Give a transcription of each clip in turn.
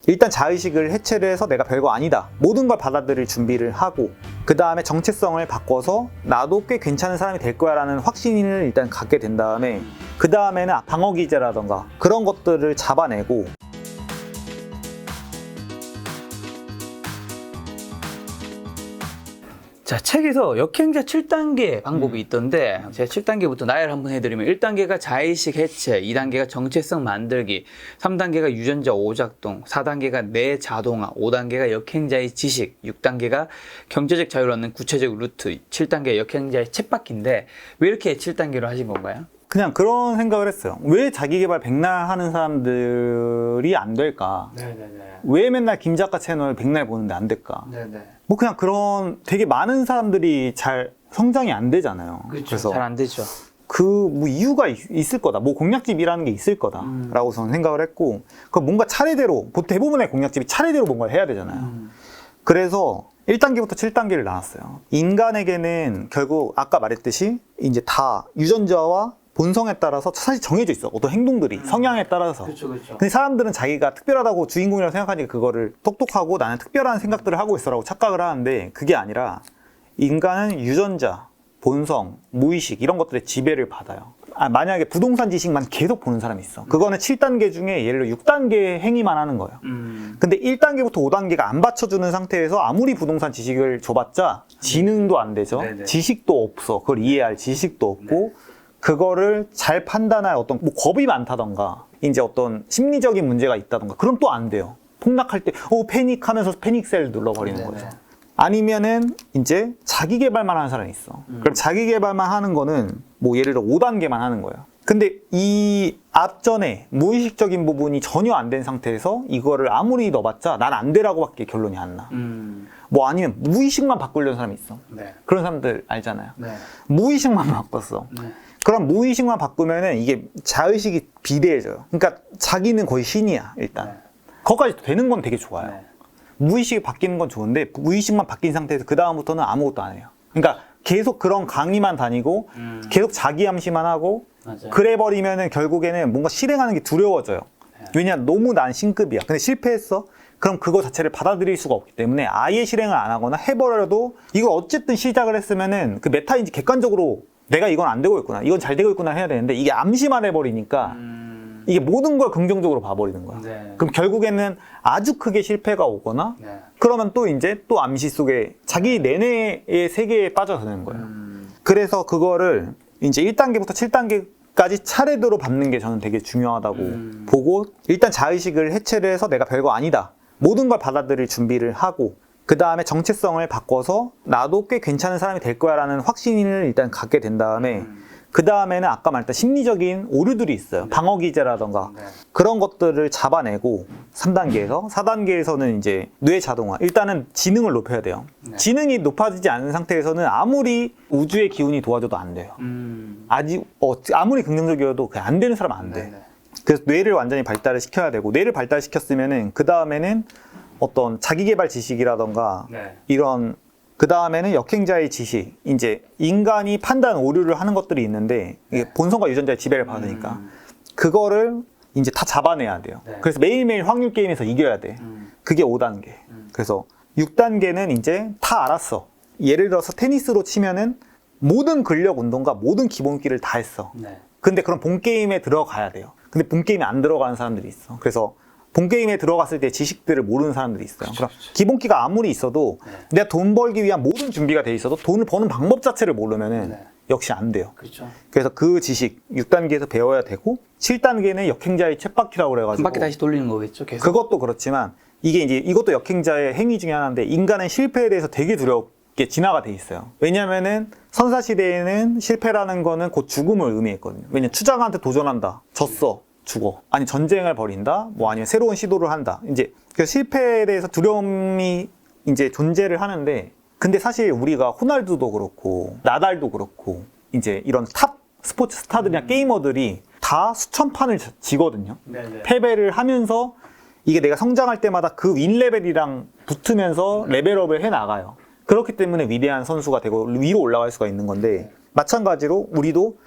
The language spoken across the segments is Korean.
일단 자의식을 해체를 해서 내가 별거 아니다, 모든 걸 받아들일 준비를 하고, 그 다음에 정체성을 바꿔서 나도 꽤 괜찮은 사람이 될 거야 라는 확신을 일단 갖게 된 다음에, 그 다음에는 방어 기제라던가 그런 것들을 잡아내고, 자, 책에서 역행자 7단계 방법이 있던데 제가 7단계부터 나열을 한번 해드리면 1단계가 자의식 해체, 2단계가 정체성 만들기, 3단계가 유전자 오작동, 4단계가 내 자동화, 5단계가 역행자의 지식, 6단계가 경제적 자유를 얻는 구체적 루트, 7단계 역행자의 쳇바퀴인데 왜 이렇게 7단계로 하신 건가요? 그냥 그런 생각을 했어요. 왜 자기개발 백날 하는 사람들이 안 될까? 네네네. 왜 맨날 김 작가 채널 백날 보는데 안 될까? 네네. 뭐 그냥 그런 되게 많은 사람들이 잘 성장이 안 되잖아요. 그렇죠. 잘 안 되죠. 그 뭐 이유가 있을 거다. 뭐 공략집이라는 게 있을 거다라고 저는 생각을 했고, 그 뭔가 차례대로, 대부분의 공략집이 차례대로 뭔가를 해야 되잖아요. 그래서 1단계부터 7단계를 나눴어요. 인간에게는 결국 아까 말했듯이 이제 다 유전자와 본성에 따라서 사실 정해져 있어. 어떤 행동들이 성향에 따라서. 그렇죠. 근데 사람들은 자기가 특별하다고 주인공이라고 생각하니까 그거를 똑똑하고 나는 특별한 생각들을 하고 있어라고 착각을 하는데, 그게 아니라 인간은 유전자, 본성, 무의식 이런 것들의 지배를 받아요. 만약에 부동산 지식만 계속 보는 사람이 있어. 그거는 7단계 중에 예를 들어 6단계 행위만 하는 거예요. 근데 1단계부터 5단계가 안 받쳐주는 상태에서 아무리 부동산 지식을 줘봤자 지능도 안 되죠. 네네. 지식도 없어. 그걸 이해할 지식도 없고, 그거를 잘 판단할 어떤 뭐 겁이 많다던가 이제 어떤 심리적인 문제가 있다던가 그럼 또 안 돼요. 폭락할 때 패닉하면서 패닉셀 눌러버리는 거죠. 아니면은 이제 자기 개발만 하는 사람이 있어. 그럼 자기 개발만 하는 거는 뭐 예를 들어 5단계만 하는 거예요. 근데 이 앞전에 무의식적인 부분이 전혀 안 된 상태에서 이거를 아무리 넣어봤자 난 안 되라고 밖에 결론이 안 나. 뭐 아니면 무의식만 바꾸려는 사람이 있어. 네. 그런 사람들 알잖아요. 네. 무의식만 바꿨어. 네. 그럼 무의식만 바꾸면은 이게 자의식이 비대해져요. 그러니까 자기는 거의 신이야, 일단. 네. 거기까지 되는 건 되게 좋아요. 네. 무의식이 바뀌는 건 좋은데, 무의식만 바뀐 상태에서 그다음부터는 아무것도 안 해요. 그러니까 계속 그런 강의만 다니고, 계속 자기 암시만 하고, 맞아요. 그래버리면은 결국에는 뭔가 실행하는 게 두려워져요. 왜냐면 너무 난 신급이야. 근데 실패했어? 그럼 그거 자체를 받아들일 수가 없기 때문에 아예 실행을 안 하거나 해버려도, 이걸 어쨌든 시작을 했으면은 그 메타인지 객관적으로 내가 이건 안 되고 있구나, 이건 잘 되고 있구나 해야 되는데, 이게 암시만 해버리니까 이게 모든 걸 긍정적으로 봐버리는 거야. 네. 그럼 결국에는 아주 크게 실패가 오거나, 네. 그러면 또 이제 또 암시 속에 자기 내내의 세계에 빠져드는 거예요. 그래서 그거를 이제 1단계부터 7단계까지 차례대로 밟는 게 저는 되게 중요하다고 보고, 일단 자의식을 해체를 해서 내가 별거 아니다, 모든 걸 받아들일 준비를 하고, 그 다음에 정체성을 바꿔서 나도 꽤 괜찮은 사람이 될 거야 라는 확신을 일단 갖게 된 다음에, 그 다음에는 아까 말했던 심리적인 오류들이 있어요. 방어 기제라던가 그런 것들을 잡아내고, 3단계에서 4단계에서는 이제 뇌 자동화, 일단은 지능을 높여야 돼요. 지능이 높아지지 않은 상태에서는 아무리 우주의 기운이 도와줘도 안 돼요. 아무리 긍정적이어도 그냥 안 되는 사람은 안 돼. 그래서 뇌를 완전히 발달을 시켜야 되고, 뇌를 발달시켰으면은 그 다음에는 어떤 자기개발 지식이라던가 이런, 그 다음에는 역행자의 지식, 이제 인간이 판단 오류를 하는 것들이 있는데, 이게 본성과 유전자의 지배를 받으니까 그거를 이제 다 잡아내야 돼요. 그래서 매일매일 확률 게임에서 이겨야 돼. 그게 5단계. 그래서 6단계는 이제 다 알았어. 예를 들어서 테니스로 치면은 모든 근력 운동과 모든 기본기를 다 했어. 근데 그럼 본 게임에 들어가야 돼요. 근데 본 게임에 안 들어가는 사람들이 있어. 그래서 본 게임에 들어갔을 때 지식들을 모르는 사람들이 있어요. 그럼 기본기가 아무리 있어도 내가 돈 벌기 위한 모든 준비가 돼 있어도 돈을 버는 방법 자체를 모르면은 역시 안 돼요. 그래서 그 지식 6단계에서 배워야 되고, 7단계는 역행자의 쳇바퀴라고 그래가지고 한 바퀴 다시 돌리는 거겠죠, 계속. 그것도 그렇지만 이게 이제 이것도 역행자의 행위 중에 하나인데, 인간은 실패에 대해서 되게 두렵게 진화가 돼 있어요. 왜냐면은 선사시대에는 실패라는 거는 곧 죽음을 의미했거든요. 왜냐면 추장한테 도전한다, 졌어, 죽어. 아니 전쟁을 벌인다, 뭐 아니면 새로운 시도를 한다. 이제 그 실패에 대해서 두려움이 이제 존재를 하는데, 근데 사실 우리가 호날두도 그렇고 나달도 그렇고 이제 이런 탑 스포츠 스타들이나 게이머들이 다 수천 판을 지거든요. 패배를 하면서 이게 내가 성장할 때마다 그 윈 레벨이랑 붙으면서 레벨업을 해 나가요. 그렇기 때문에 위대한 선수가 되고 위로 올라갈 수가 있는 건데, 마찬가지로 우리도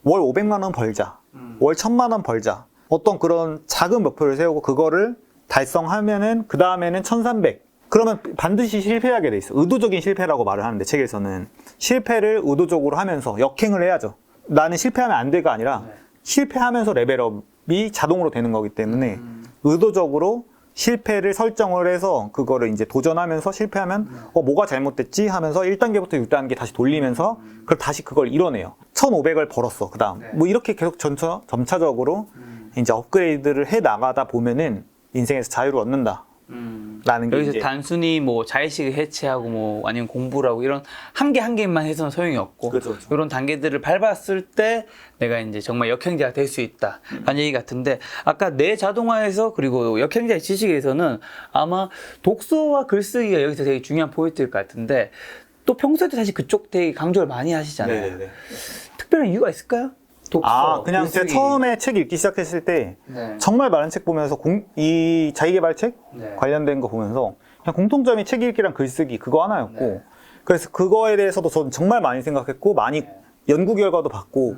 월 500만 원 벌자, 월 1000만 원 벌자, 어떤 그런 작은 목표를 세우고 그거를 달성하면은 그 다음에는 1300. 그러면 반드시 실패하게 돼 있어. 의도적인 실패라고 말을 하는데 책에서는 실패를 의도적으로 하면서 역행을 해야죠. 나는 실패하면 안 돼가 아니라 실패하면서 레벨업이 자동으로 되는 거기 때문에 의도적으로 실패를 설정을 해서 그거를 이제 도전하면서 실패하면 뭐가 잘못됐지 하면서 1단계부터 6단계 다시 돌리면서 그걸 다시 그걸 이뤄내요. 1500을 벌었어. 그 다음 뭐 이렇게 계속 점차적으로 이제 업그레이드를 해 나가다 보면은 인생에서 자유를 얻는다. 라는 게 여기서 이제 단순히 뭐 자의식을 해체하고 뭐 아니면 공부를 하고 이런 한 개만 해서는 소용이 없고 그렇죠. 이런 단계들을 밟았을 때 내가 이제 정말 역행자가 될 수 있다 라는 얘기 같은데 아까 내 자동화에서 그리고 역행자의 지식에서는 아마 독서와 글쓰기가 여기서 되게 중요한 포인트일 것 같은데 또 평소에도 사실 그쪽 되게 강조를 많이 하시잖아요. 네네네. 특별한 이유가 있을까요? 독서, 그냥 제가 글쓰기. 처음에 책 읽기 시작했을 때 네. 정말 많은 책 보면서 이 자기계발책 네. 관련된 거 보면서 그냥 공통점이 책 읽기랑 글쓰기 그거 하나였고 네. 그래서 그거에 대해서도 저는 정말 많이 생각했고 많이 연구 결과도 봤고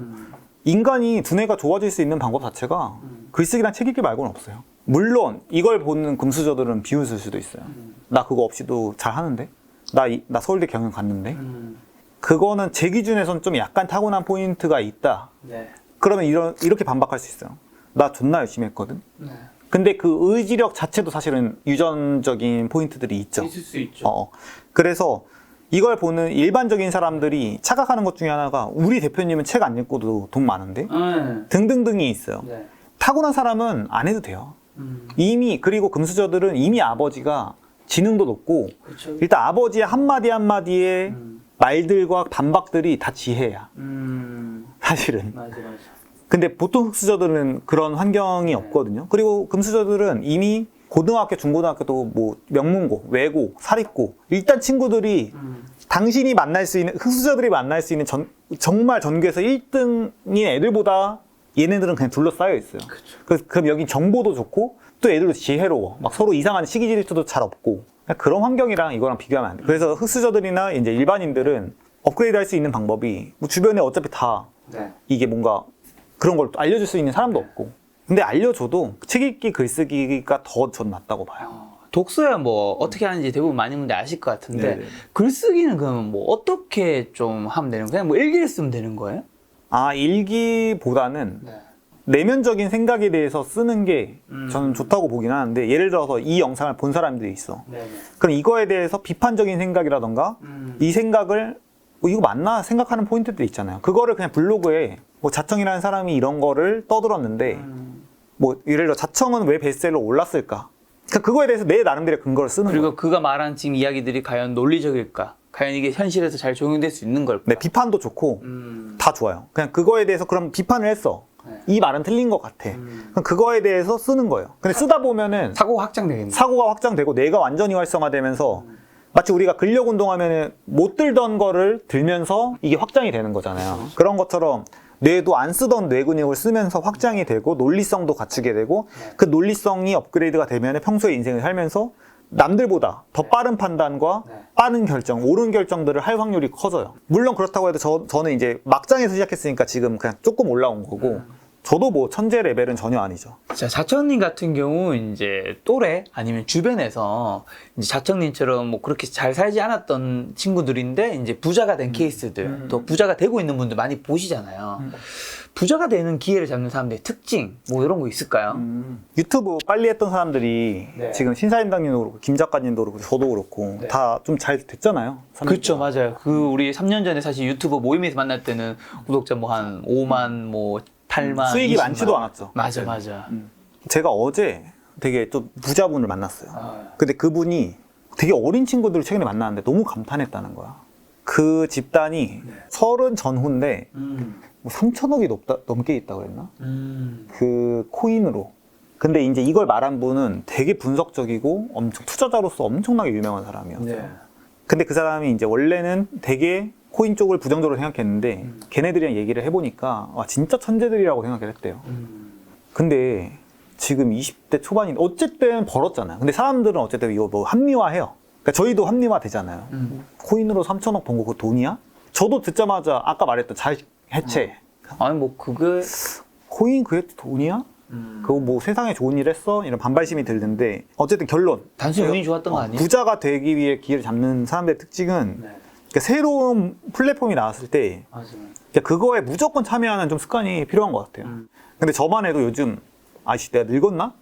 인간이 두뇌가 좋아질 수 있는 방법 자체가 글쓰기랑 책 읽기 말고는 없어요. 물론 이걸 보는 금수저들은 비웃을 수도 있어요. 나 그거 없이도 잘 하는데? 나 서울대 경영 갔는데? 그거는 제 기준에서는 좀 약간 타고난 포인트가 있다. 네. 그러면 이렇게 반박할 수 있어요. 나 존나 열심히 했거든. 네. 근데 그 의지력 자체도 사실은 유전적인 포인트들이 있죠. 있을 수 있죠. 그래서 이걸 보는 일반적인 사람들이 착각하는 것 중에 하나가 우리 대표님은 책 안 읽고도 돈 많은데? 등등등이 있어요. 네. 타고난 사람은 안 해도 돼요. 이미 그리고 금수저들은 이미 아버지가 지능도 높고 그렇죠. 일단 아버지의 한마디 한마디에 말들과 반박들이 다 지혜야. 사실은. 맞아. 근데 보통 흑수저들은 그런 환경이 없거든요. 그리고 금수저들은 이미 고등학교, 중고등학교도 뭐 명문고, 외고, 사립고 일단 친구들이 당신이 만날 수 있는 흑수저들이 만날 수 있는 정말 전교에서 1등인 애들보다 얘네들은 그냥 둘러싸여 있어요. 그래서 그럼 여기 정보도 좋고 또 애들도 지혜로워. 막 서로 이상한 시기 질투도 잘 없고 그런 환경이랑 이거랑 비교하면 안 돼. 그래서 흑수저들이나 이제 일반인들은 업그레이드 할 수 있는 방법이 뭐 주변에 어차피 다 이게 뭔가 그런 걸 알려줄 수 있는 사람도 없고 근데 알려줘도 책 읽기 글쓰기가 더 전 낫다고 봐요. 독서야 뭐 어떻게 하는지 대부분 많은 분들 아실 것 같은데 네네. 글쓰기는 그럼 뭐 어떻게 좀 하면 되는 거예요? 그냥 뭐 일기를 쓰면 되는 거예요? 일기보다는 내면적인 생각에 대해서 쓰는 게 저는 좋다고 보긴 하는데 예를 들어서 이 영상을 본 사람들이 있어. 그럼 이거에 대해서 비판적인 생각이라던가 이 생각을 이거 맞나 생각하는 포인트들이 있잖아요. 그거를 그냥 블로그에 뭐 자청이라는 사람이 이런 거를 떠들었는데 뭐 예를 들어 자청은 왜 베스트셀러 올랐을까? 그러니까 그거에 대해서 내 나름대로 근거를 쓰는 거예요. 그리고 그가 말한 지금 이야기들이 과연 논리적일까? 과연 이게 현실에서 잘 적용될 수 있는 걸까? 네, 비판도 좋고 다 좋아요. 그냥 그거에 대해서 그럼 비판을 했어. 이 말은 틀린 것 같아. 그럼 그거에 대해서 쓰는 거예요. 근데 쓰다 보면은 사고가 확장되겠네. 사고가 확장되고 뇌가 완전히 활성화되면서 마치 우리가 근력 운동하면 못 들던 거를 들면서 이게 확장이 되는 거잖아요. 그런 것처럼 뇌도 안 쓰던 뇌 근육을 쓰면서 확장이 되고 논리성도 갖추게 되고 그 논리성이 업그레이드가 되면 평소에 인생을 살면서 남들보다 더 빠른 판단과 빠른 결정, 옳은 결정들을 할 확률이 커져요. 물론 그렇다고 해도 저는 이제 막장에서 시작했으니까 지금 그냥 조금 올라온 거고 저도 뭐 천재 레벨은 전혀 아니죠. 자, 자청님 같은 경우 이제 또래 아니면 주변에서 이제 자청님처럼 뭐 그렇게 잘 살지 않았던 친구들인데 이제 부자가 된 케이스들, 또 부자가 되고 있는 분들 많이 보시잖아요. 부자가 되는 기회를 잡는 사람들의 특징 뭐 이런 거 있을까요? 유튜브 빨리 했던 사람들이 네. 지금 신사임당님도 그렇고 김 작가님도 그렇고 저도 그렇고 네. 다 좀 잘 됐잖아요. 그렇죠, 맞아요. 그 우리 3년 전에 사실 유튜버 모임에서 만날 때는 구독자 뭐 한 5만, 뭐 8만, 수익이 20만. 많지도 않았죠. 맞아. 제가 어제 되게 또 부자분을 만났어요. 근데 그분이 되게 어린 친구들을 최근에 만났는데 너무 감탄했다는 거야. 그 집단이 30 전후인데 뭐 3천억이 넘게 있다고 그랬나? 그 코인으로. 근데 이제 이걸 말한 분은 되게 분석적이고 엄청 투자자로서 엄청나게 유명한 사람이었어요. 근데 그 사람이 이제 원래는 되게 코인 쪽을 부정적으로 생각했는데 걔네들이랑 얘기를 해보니까 와 진짜 천재들이라고 생각을 했대요. 근데 지금 20대 초반인데 어쨌든 벌었잖아요. 근데 사람들은 어쨌든 이거 뭐 합리화해요. 그러니까 저희도 합리화 되잖아요. 코인으로 3천억 번 거 그거 돈이야? 저도 듣자마자 아까 말했던 자의식 해체. 아니 뭐 그게 코인 그게 돈이야? 그거 뭐 세상에 좋은 일 했어? 이런 반발심이 들는데 어쨌든 결론. 단순히 운이 좋았던 거 아니에요? 부자가 되기 위해 기회를 잡는 사람들의 특징은 네. 그러니까 새로운 플랫폼이 나왔을 때 맞아요. 그러니까 그거에 무조건 참여하는 좀 습관이 필요한 것 같아요. 근데 저만 해도 요즘 아씨 내가 늙었나?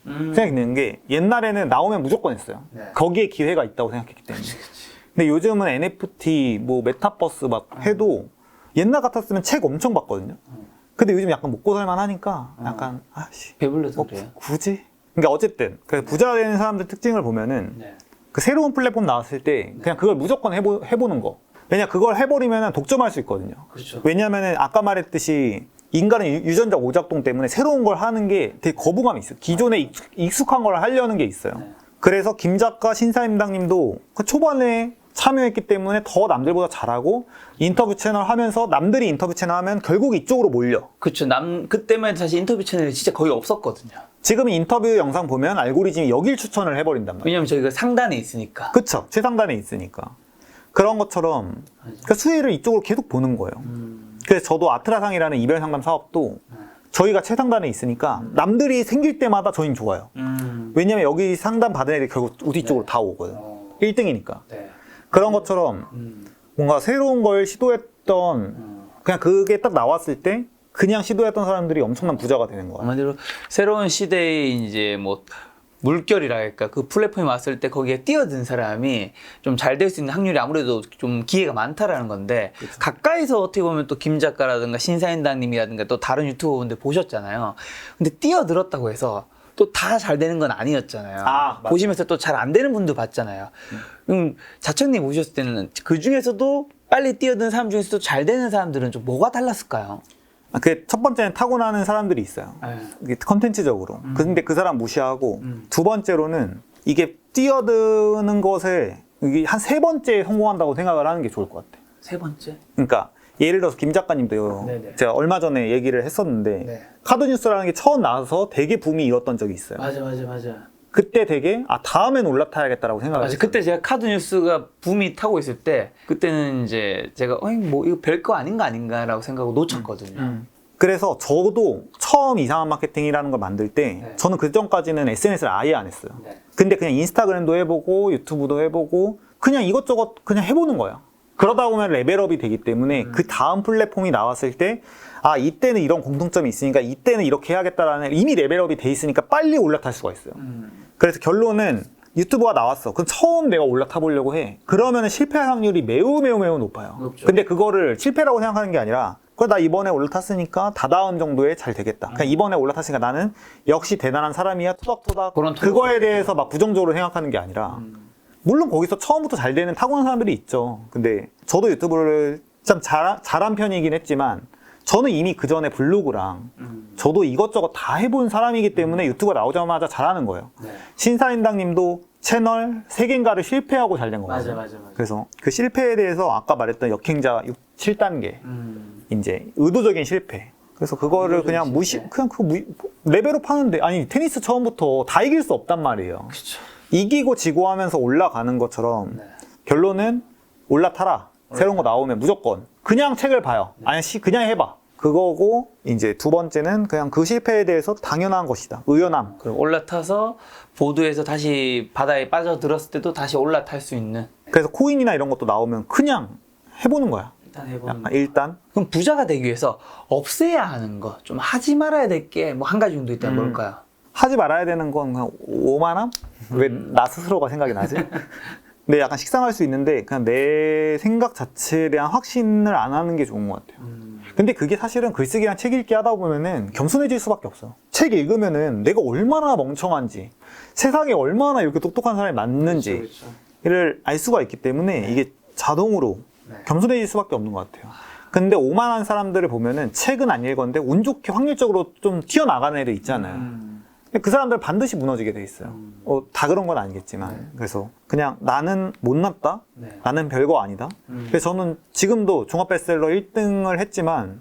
생각이 드는 게 옛날에는 나오면 무조건 했어요. 네. 거기에 기회가 있다고 생각했기 때문에. 근데 요즘은 NFT, 뭐 메타버스 막 해도 옛날 같았으면 책 엄청 봤거든요. 근데 요즘 약간 먹고 살만 하니까 약간 아씨 배불러서 그래요. 굳이? 그러니까 어쨌든 그래서 부자 되는 사람들 특징을 보면은 네. 그 새로운 플랫폼 나왔을 때 그냥 그걸 무조건 해보는 거. 왜냐 그걸 해버리면 독점할 수 있거든요. 그렇죠. 왜냐하면 아까 말했듯이 인간은 유전자 오작동 때문에 새로운 걸 하는 게 되게 거부감이 있어요. 기존에 익숙한 걸 하려는 게 있어요. 네. 그래서 김 작가, 신사임당님도 그 초반에 참여했기 때문에 더 남들보다 잘하고 인터뷰 채널 하면서 남들이 인터뷰 채널 하면 결국 이쪽으로 몰려. 그렇죠. 그때만 사실 인터뷰 채널이 진짜 거의 없었거든요. 지금 인터뷰 영상 보면 알고리즘이 여길 추천을 해버린단 말이에요. 왜냐면 저희가 상단에 있으니까. 그쵸. 최상단에 있으니까. 그런 것처럼 그 수혜를 이쪽으로 계속 보는 거예요. 그래서 저도 아트라상이라는 이별 상담 사업도 저희가 최상단에 있으니까 남들이 생길 때마다 저희는 좋아요. 왜냐면 여기 상담 받은 애들이 결국 우리 쪽으로 다 오거든. 1등이니까. 네. 그런 것처럼 뭔가 새로운 걸 시도했던 그냥 그게 딱 나왔을 때 그냥 시도했던 사람들이 엄청난 부자가 되는 거야. 한마디로 새로운 시대에 이제 뭐 물결이랄까 그 플랫폼이 왔을 때 거기에 뛰어든 사람이 좀 잘 될 수 있는 확률이 아무래도 좀 기회가 많다라는 건데 그렇죠. 가까이서 어떻게 보면 또 김 작가라든가 신사임당님이라든가 또 다른 유튜버분들 보셨잖아요. 근데 뛰어들었다고 해서 또 다 잘 되는 건 아니었잖아요. 아, 맞아요. 보시면서 또 잘 안 되는 분도 봤잖아요. 자청님 보셨을 때는 그 중에서도 빨리 뛰어든 사람 중에서도 잘 되는 사람들은 좀 뭐가 달랐을까요? 그 첫 번째는 타고나는 사람들이 있어요. 이게 컨텐츠적으로. 근데 그 사람 무시하고 두 번째로는 이게 뛰어드는 것에 이게 한 세 번째 성공한다고 생각을 하는 게 좋을 것 같아. 세 번째? 그러니까 예를 들어서 김 작가님도요. 네네. 제가 얼마 전에 얘기를 했었는데 네. 카드뉴스라는 게 처음 나와서 되게 붐이 일었던 적이 있어요. 맞아. 그때 되게 다음엔 올라타야겠다라고 생각을 맞아. 했어요. 그때 제가 카드뉴스가 붐이 타고 있을 때 그때는 이제 제가 뭐 이거 별거 아닌가라고 생각하고 놓쳤거든요. 그래서 저도 처음 이상한 마케팅이라는 걸 만들 때 네. 저는 그 전까지는 SNS를 아예 안 했어요. 네. 근데 그냥 인스타그램도 해보고 유튜브도 해보고 그냥 이것저것 그냥 해보는 거예요. 그러다 보면 레벨업이 되기 때문에 그 다음 플랫폼이 나왔을 때 이때는 이런 공통점이 있으니까 이때는 이렇게 해야겠다라는 이미 레벨업이 돼 있으니까 빨리 올라탈 수가 있어요. 그래서 결론은 유튜브가 나왔어. 그럼 처음 내가 올라타 보려고 해. 그러면 실패할 확률이 매우 높아요. 높죠. 근데 그거를 실패라고 생각하는 게 아니라 그래 나 이번에 올라탔으니까 다다음 정도에 잘 되겠다. 그냥 이번에 올라탔으니까 나는 역시 대단한 사람이야. 토닥토닥. 그런 그거에 대해서 막 부정적으로 생각하는 게 아니라 물론 거기서 처음부터 잘 되는 타고난 사람들이 있죠. 근데 저도 유튜브를 참 잘한 편이긴 했지만 저는 이미 그 전에 블로그랑 저도 이것저것 다 해본 사람이기 때문에 유튜브가 나오자마자 잘하는 거예요. 네. 신사임당님도 채널 3개인가를 실패하고 잘 된 거거든요. 맞아. 그래서 그 실패에 대해서 아까 말했던 역행자 7단계 이제 의도적인 실패. 그래서 그거를 그냥 레벨업 하는데 아니 테니스 처음부터 다 이길 수 없단 말이에요. 그렇죠. 이기고 지고 하면서 올라가는 것처럼 네. 결론은 올라타라. 새로운 거 나오면 무조건 그냥 책을 봐요. 아니 그냥 해봐. 그거고 이제 두 번째는 그냥 그 실패에 대해서 당연한 것이다. 의연함. 그리고 올라타서 보드에서 다시 바다에 빠져들었을 때도 다시 올라탈 수 있는. 그래서 코인이나 이런 것도 나오면 그냥 해보는 거야. 일단 해보는 거. 일단 그럼 부자가 되기 위해서 없애야 하는 거, 좀 하지 말아야 될 게 뭐 한 가지 정도 있다면 뭘까요? 하지 말아야 되는 건 그냥 오만함? 왜 나 스스로가 생각이 나지? 근데 약간 식상할 수 있는데 그냥 내 생각 자체에 대한 확신을 안 하는 게 좋은 것 같아요. 근데 그게 사실은 글쓰기랑 책 읽기 하다 보면은 겸손해질 수밖에 없어요. 책 읽으면은 내가 얼마나 멍청한지, 세상에 얼마나 이렇게 똑똑한 사람이 많는지를 알 수가 있기 때문에 이게 자동으로 겸손해질 수밖에 없는 것 같아요. 근데 오만한 사람들을 보면은 책은 안 읽었는데 운 좋게 확률적으로 좀 튀어나가는 애들 있잖아요. 근데 그 사람들 반드시 무너지게 돼 있어요. 다 그런 건 아니겠지만. 그래서 그냥 나는 못났다? 나는 별거 아니다? 그래서 저는 지금도 종합베스트셀러 1등을 했지만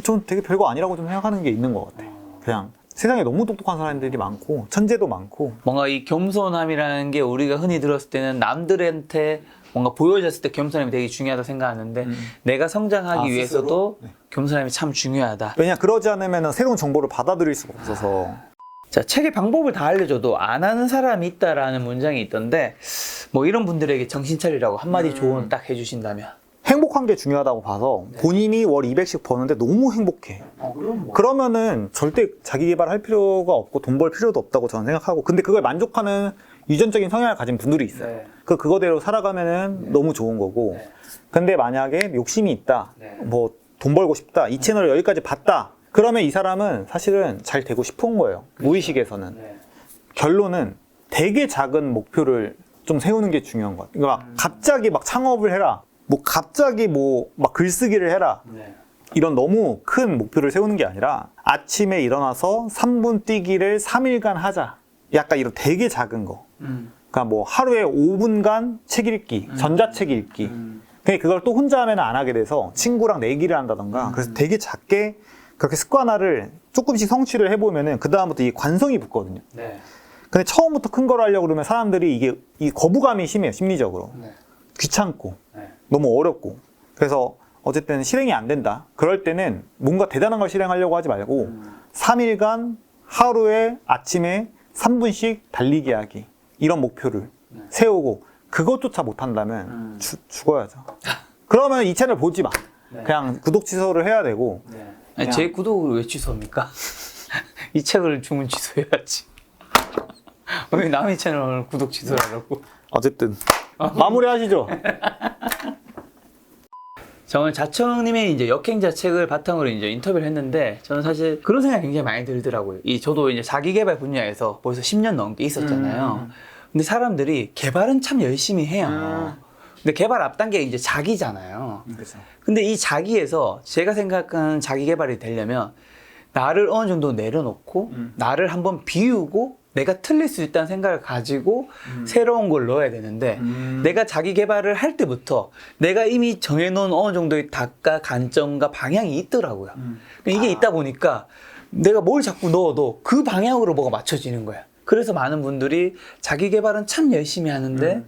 좀 되게 별거 아니라고 좀 생각하는 게 있는 것 같아요. 그냥 세상에 너무 똑똑한 사람들이 많고 천재도 많고 뭔가 이 겸손함이라는 게 우리가 흔히 들었을 때는 남들한테 뭔가 보여졌을 때 겸손함이 되게 중요하다 생각하는데 내가 성장하기 위해서도 스스로? 네. 겸손함이 참 중요하다. 왜냐 그러지 않으면 새로운 정보를 받아들일 수가 없어서 자, 책의 방법을 다 알려줘도 안 하는 사람이 있다라는 문장이 있던데 뭐 이런 분들에게 정신 차리라고 한마디 조언 딱 해주신다면. 행복한 게 중요하다고 봐서 본인이 월 200씩 버는데 너무 행복해. 그럼 뭐. 그러면은 절대 자기 개발할 필요가 없고 돈 벌 필요도 없다고 저는 생각하고 근데 그걸 만족하는 유전적인 성향을 가진 분들이 있어요. 네. 그거대로 살아가면은 너무 좋은 거고 네. 근데 만약에 욕심이 있다 네. 뭐 돈 벌고 싶다 이 채널을 여기까지 봤다 그러면 이 사람은 사실은 잘 되고 싶은 거예요. 무의식에서는. 네. 결론은 되게 작은 목표를 좀 세우는 게 중요한 것 같아요. 그러니까 막 갑자기 막 창업을 해라 뭐 갑자기 뭐 막 글쓰기를 해라 네. 이런 너무 큰 목표를 세우는 게 아니라 아침에 일어나서 3분 뛰기를 3일간 하자. 약간 이런 되게 작은 거. 그러니까 뭐 하루에 5분간 책 읽기, 전자책 읽기. 근데 그걸 또 혼자 하면 안 하게 돼서 친구랑 내기를 한다던가. 그래서 되게 작게 그렇게 습관화를 조금씩 성취를 해보면은 그다음부터 이 관성이 붙거든요. 네. 근데 처음부터 큰 걸 하려고 그러면 사람들이 이게 이 거부감이 심해요, 심리적으로. 네. 귀찮고, 네. 너무 어렵고. 그래서 어쨌든 실행이 안 된다. 그럴 때는 뭔가 대단한 걸 실행하려고 하지 말고 3일간 하루에 아침에 3분씩 달리기 하기. 이런 목표를 세우고 그것조차 못한다면 죽어야죠. 그러면 이 채널 보지 마. 그냥 구독 취소를 해야 되고. 아니, 제 구독을 왜 취소합니까? 이 책을 주문 취소해야지. 왜 남의 채널 구독 취소하라고? 어쨌든 마무리하시죠. 저는 자청님의 이제 역행자 책을 바탕으로 이제 인터뷰를 했는데 저는 사실 그런 생각이 굉장히 많이 들더라고요. 저도 이제 자기개발 분야에서 벌써 10년 넘게 있었잖아요. 근데 사람들이 개발은 참 열심히 해요. 근데 개발 앞 단계가 이제 자기잖아요. 그렇죠. 근데 이 자기에서 제가 생각하는 자기 개발이 되려면 나를 어느 정도 내려놓고 나를 한번 비우고 내가 틀릴 수 있다는 생각을 가지고 새로운 걸 넣어야 되는데 내가 자기 개발을 할 때부터 내가 이미 정해놓은 어느 정도의 닭과 관점과 방향이 있더라고요. 이게 있다 보니까 내가 뭘 자꾸 넣어도 그 방향으로 뭐가 맞춰지는 거야. 그래서 많은 분들이 자기 개발은 참 열심히 하는데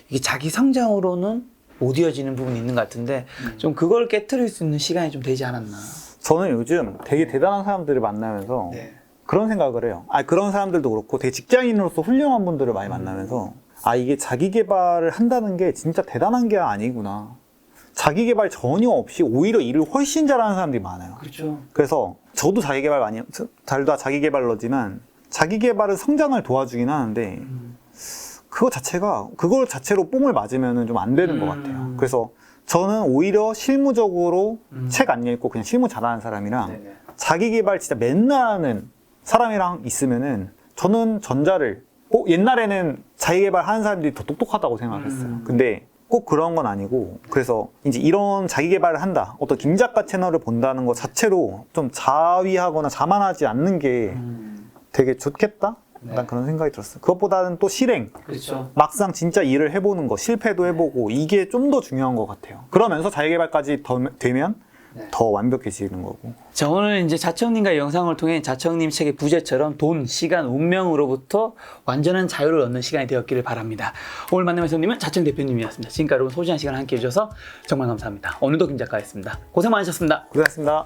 이게 자기 성장으로는 못 이어지는 부분이 있는 것 같은데 좀 그걸 깨트릴 수 있는 시간이 좀 되지 않았나. 저는 요즘 되게 대단한 사람들을 만나면서 네. 그런 생각을 해요. 그런 사람들도 그렇고 되게 직장인으로서 훌륭한 분들을 많이 만나면서 이게 자기 개발을 한다는 게 진짜 대단한 게 아니구나. 자기 개발 전혀 없이 오히려 일을 훨씬 잘하는 사람들이 많아요. 그렇죠. 그래서 저도 자기 개발 많이 둘 다 자기 개발러지만 자기 개발은 성장을 도와주긴 하는데 그걸 자체로 뽕을 맞으면 좀 안 되는 것 같아요. 그래서 저는 오히려 실무적으로 책 안 읽고 그냥 실무 잘하는 사람이랑 네네. 자기 개발 진짜 맨날 하는 사람이랑 있으면은 저는 전자를 옛날에는 자기 개발 하는 사람들이 더 똑똑하다고 생각했어요. 근데 꼭 그런 건 아니고 그래서 이제 이런 자기 개발을 한다. 어떤 김 작가 채널을 본다는 것 자체로 좀 자위하거나 자만하지 않는 게 되게 좋겠다? 약간 그런 생각이 들었어요. 그것보다는 또 실행. 그렇죠. 막상 진짜 일을 해보는 거, 실패도 해보고 이게 좀 더 중요한 것 같아요. 그러면서 자기개발까지 되면 더 완벽해지는 거고. 자, 오늘 이제 자청님과의 영상을 통해 자청님 책의 부제처럼 돈, 시간, 운명으로부터 완전한 자유를 얻는 시간이 되었기를 바랍니다. 오늘 만남의 손님은 자청 대표님이었습니다. 지금까지 여러분 소중한 시간 함께 해주셔서 정말 감사합니다. 오늘도 김 작가였습니다. 고생 많으셨습니다. 고생하셨습니다.